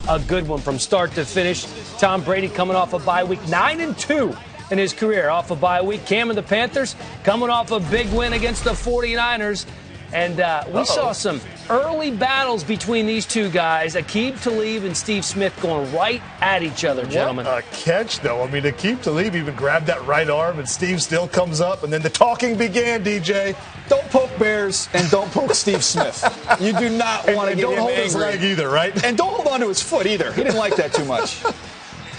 a good one from start to finish. Tom Brady coming off a bye week, 9-2 in his career off a bye week. Cam and the Panthers coming off a big win against the 49ers. And we saw some early battles between these two guys, Aqib Talib and Steve Smith, going right at each other, gentlemen. What a catch, though. I mean, Aqib Talib even grabbed that right arm, and Steve still comes up, and then the talking began, DJ. Don't poke Bears and don't poke Steve Smith. You do not want to get him angry. Don't hold his leg either, right? And don't hold on to his foot either. He didn't like that too much.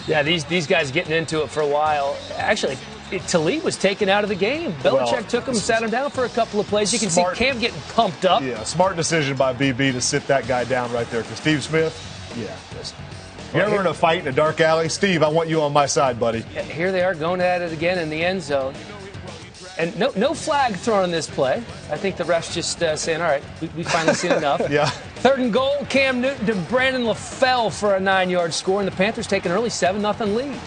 Yeah, these guys getting into it for a while. Actually, Talib was taken out of the game. Belichick took him and sat him down for a couple of plays. You can see Cam getting pumped up. Yeah, smart decision by BB to sit that guy down right there. Because Steve Smith, you ever in a fight in a dark alley? Steve, I want you on my side, buddy. Here they are going at it again in the end zone. And no flag thrown in this play. I think the ref's just saying, all right, we finally seen enough. Yeah. 3rd and goal, Cam Newton to Brandon LaFell for a 9-yard score, and the Panthers take an early 7-0 lead.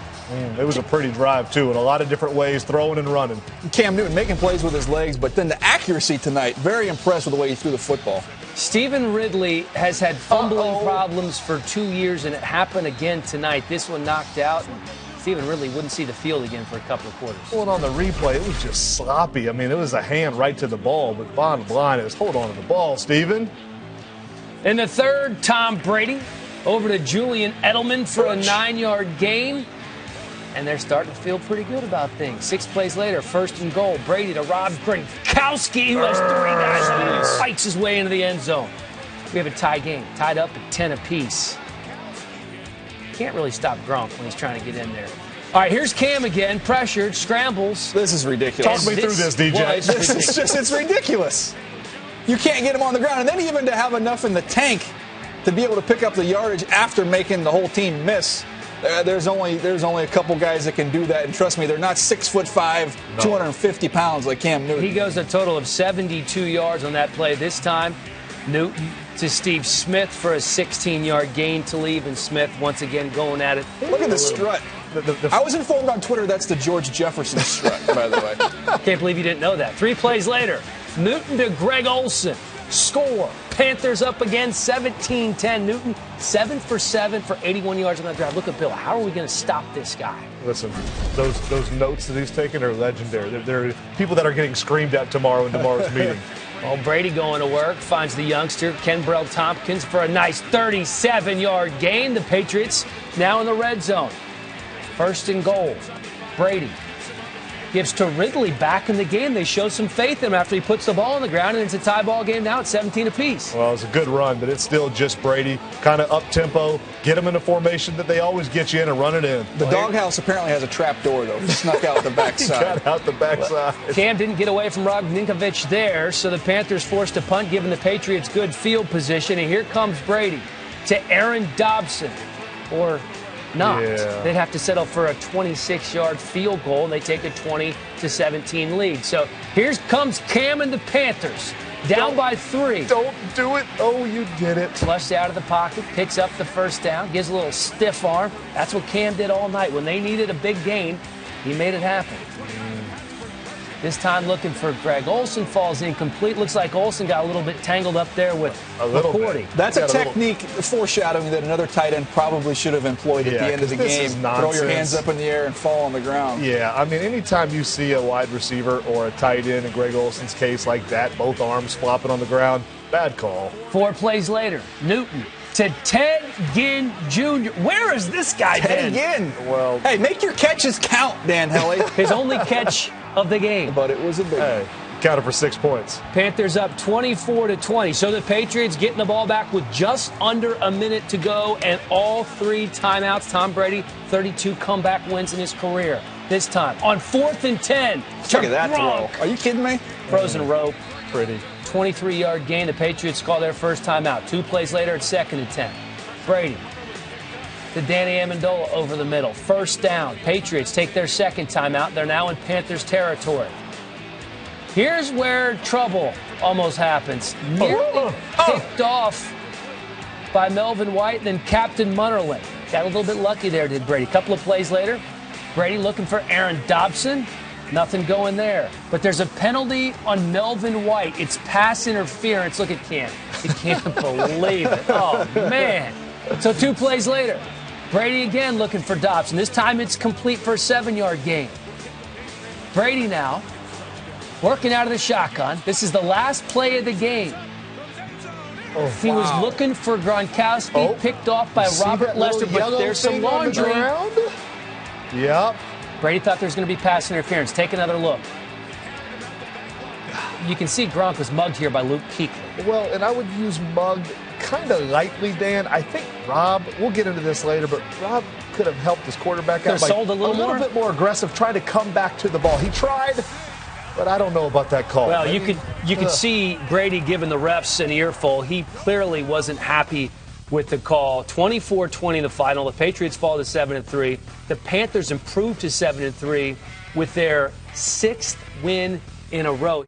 It was a pretty drive, too, in a lot of different ways, throwing and running. Cam Newton making plays with his legs, but then the accuracy tonight, very impressed with the way he threw the football. Stephen Ridley has had fumbling problems for 2 years, and it happened again tonight. This one knocked out, and Stephen Ridley wouldn't see the field again for a couple of quarters. Well, on the replay, it was just sloppy. I mean, it was a hand right to the ball, but bottom line is hold on to the ball, Stephen. In the 3rd, Tom Brady over to Julian Edelman for a 9-yard gain. And they're starting to feel pretty good about things. 6 plays later, 1st and goal. Brady to Rob Gronkowski, who has 3 guys and fights his way into the end zone. We have a tie game, tied up at 10 apiece. Can't really stop Gronk when he's trying to get in there. All right, here's Cam again, pressured, scrambles. This is ridiculous. Talk me through this, DJ. Well, it's ridiculous. You can't get him on the ground. And then even to have enough in the tank to be able to pick up the yardage after making the whole team miss. There's only a couple guys that can do that, and trust me, they're not 6'5", 250 pounds like Cam Newton. He goes a total of 72 yards on that play this time. Newton to Steve Smith for a 16-yard gain to leave, and Smith once again going at it. Look at the strut. I was informed on Twitter that's the George Jefferson strut, by the way. Can't believe you didn't know that. 3 plays later, Newton to Greg Olsen. Score. Panthers up again, 17-10. Newton, 7 for 7 for 81 yards on that drive. Look at Bill. How are we going to stop this guy? Listen, those notes that he's taking are legendary. They're people that are getting screamed at tomorrow in tomorrow's meeting. Well, Brady going to work, finds the youngster, Kenbrell Tompkins, for a nice 37-yard gain. The Patriots now in the red zone. 1st and goal. Brady gives to Ridley back in the game. They show some faith in him after he puts the ball on the ground, and it's a tie ball game now at 17 apiece. Well, it's a good run, but it's still just Brady, kind of up-tempo, get him in a formation that they always get you in and run it in. The doghouse apparently has a trap door, though. He snuck out the backside. He got out the backside. Cam didn't get away from Rob Ninkovich there, so the Panthers forced a punt, giving the Patriots good field position, and here comes Brady to Aaron Dobson, or not. Yeah. They'd have to settle for a 26-yard field goal, and they take a 20-17 lead. So here comes Cam and the Panthers, down by 3. Don't do it. Oh, you did it. Flushed out of the pocket, picks up the 1st down, gives a little stiff arm. That's what Cam did all night. When they needed a big gain, he made it happen. This time looking for Greg Olsen, falls incomplete. Looks like Olsen got a little bit tangled up there with McCourty. That's a technique foreshadowing that another tight end probably should have employed at the end of the game. Throw your hands up in the air and fall on the ground. Yeah, I mean, anytime you see a wide receiver or a tight end, in Greg Olsen's case like that, both arms flopping on the ground, bad call. 4 plays later, Newton to Ted Ginn Jr. Where is this guy Ted Ginn. Well, hey, make your catches count, Dan Hellie. His only catch of the game. But it was a big one. Counted for 6 points. Panthers up 24-20. So the Patriots getting the ball back with just under a minute to go and all 3 timeouts. Tom Brady, 32 comeback wins in his career. This time on 4th and 10. Look at that throw. Are you kidding me? Frozen rope. Pretty. 23-yard gain. The Patriots call their first timeout. 2 plays later, it's 2nd and 10. Brady to Danny Amendola over the middle. 1st down. Patriots take their 2nd timeout. They're now in Panthers territory. Here's where trouble almost happens. Nearly picked off by Melvin White, then Captain Munnerlyn. Got a little bit lucky there, did Brady. A couple of plays later, Brady looking for Aaron Dobson. Nothing going there. But there's a penalty on Melvin White. It's pass interference. Look at Cam. He can't believe it. Oh, man. So 2 plays later, Brady again looking for Dobson. This time it's complete for a 7-yard gain. Brady now working out of the shotgun. This is the last play of the game. Oh, he was looking for Gronkowski, picked off by Robert Lester, but there's some laundry. Yep. Brady thought there was going to be pass interference. Take another look. You can see Gronk was mugged here by Luke Kuechly. Well, and I would use mugged kind of lightly, Dan. I think Rob, we'll get into this later, but Rob could have helped his quarterback out by sold a little bit more aggressive, trying to come back to the ball. He tried, but I don't know about that call. Well, you could see Brady giving the refs an earful. He clearly wasn't happy with the call. 24-20 the final. The Patriots fall to 7-3. The Panthers improved to 7-3 with their 6th win in a row.